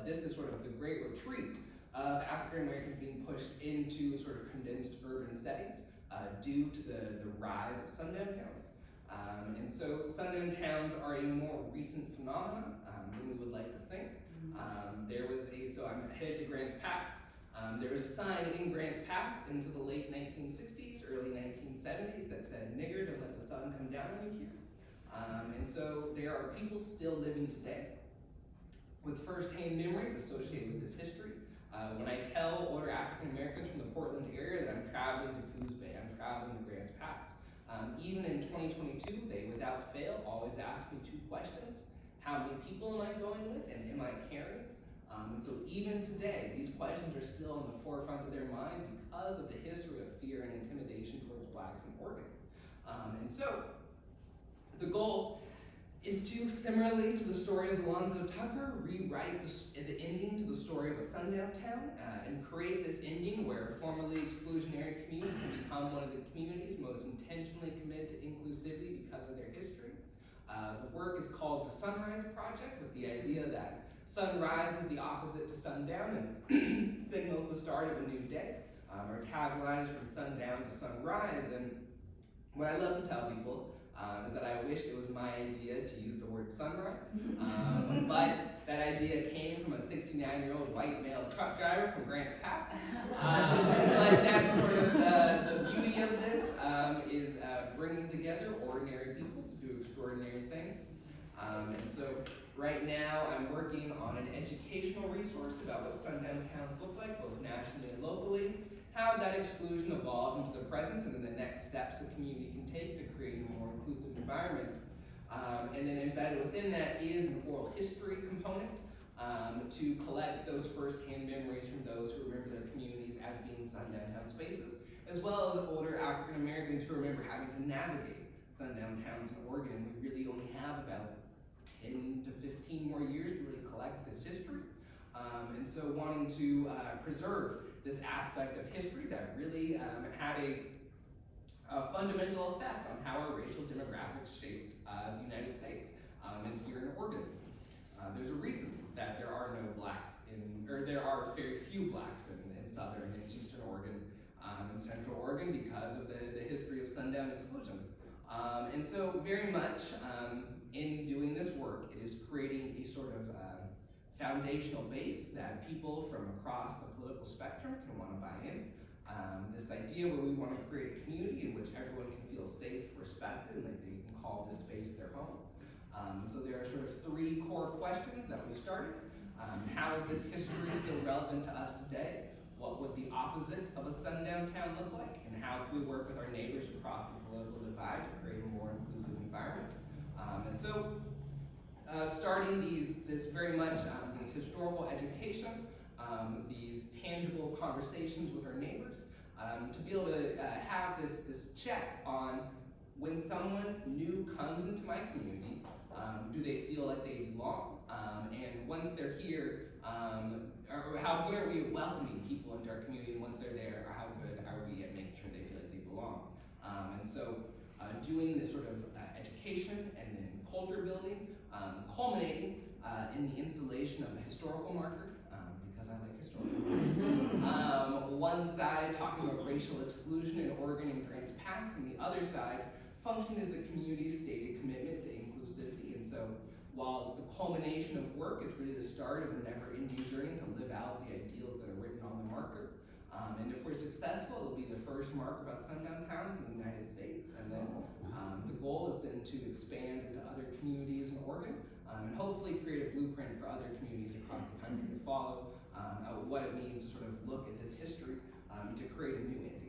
this is sort of the great retreat of African Americans being pushed into sort of condensed urban settings due to the rise of sundown towns. And so sundown towns are a more recent phenomenon than we would like to think. So I'm headed to Grants Pass. There was a sign in Grants Pass into the late 1960s, early 1970s that said, "Nigger, don't let the sun come down on you here." And so there are people still living today with firsthand memories associated with this history. When I tell older African Americans from the Portland area that I'm traveling to Coos Bay, I'm traveling to Grants Pass, even in 2022, they without fail always ask me two questions: how many people am I going with, and am I carrying? And so even today, these questions are still on the forefront of their mind because of the history of fear and intimidation towards blacks in Oregon. And so the goal is to, similarly to the story of Alonzo Tucker, rewrite the ending to the story of a sundown town and create this ending where a formerly exclusionary community can become one of the communities most intentionally committed to inclusivity because of their history. The work is called the Sunrise Project, with the idea that sunrise is the opposite to sundown and signals the start of a new day. Our tagline is from sundown to sunrise, and what I love to tell people is that I wish it was my idea to use the word sunrise, but that idea came from a 69-year-old white male truck driver from Grants Pass. But that's sort of the beauty of this is bringing together ordinary people to do extraordinary things. And so right now I'm working on an educational resource about what sundown towns look like, both nationally and locally, how that exclusion evolved into the present, and then the next steps a community can take to create a more inclusive environment. And then embedded within that is an oral history component to collect those firsthand memories from those who remember their communities as being sundown town spaces, as well as older African Americans who remember having to navigate sundown towns in Oregon. And we really only have about 10 to 15 more years to really collect this history. And so wanting to preserve this aspect of history that really had a fundamental effect on how our racial demographics shaped the United States and here in Oregon. There's a reason that there are no blacks there are very few blacks in southern and eastern Oregon and central Oregon because of the history of sundown exclusion. And so very much in doing this work, it is creating a sort of foundational base that people from across the political spectrum can want to buy in. This idea where we want to create a community in which everyone can feel safe, respected, and like they can call this space their home. So there are sort of three core questions that we've started. How is this history still relevant to us today? What would the opposite of a sundown town look like? And how can we work with our neighbors across the political divide to create a more inclusive environment? And so starting this very much this historical education, these tangible conversations with our neighbors, to be able to have this check on when someone new comes into my community, do they feel like they belong? And once they're here, or how good are we at welcoming people into our community, and once they're there, how good are we at making sure they feel like they belong? And so doing this sort of education and then culture building, culminating in the installation of a historical marker, because I like historical markers. One side talking about racial exclusion in Oregon and Grants Pass, and the other side function as the community's stated commitment to inclusivity. And so while it's the culmination of work, it's really the start of a never-ending journey to live out the ideals that are written on the marker. And if we're successful, it'll be the first marker about sundown towns in the United States. And then the goal is then to expand into other communities in Oregon, and hopefully create a blueprint for other communities across the country to follow what it means to sort of look at this history to create a new ending.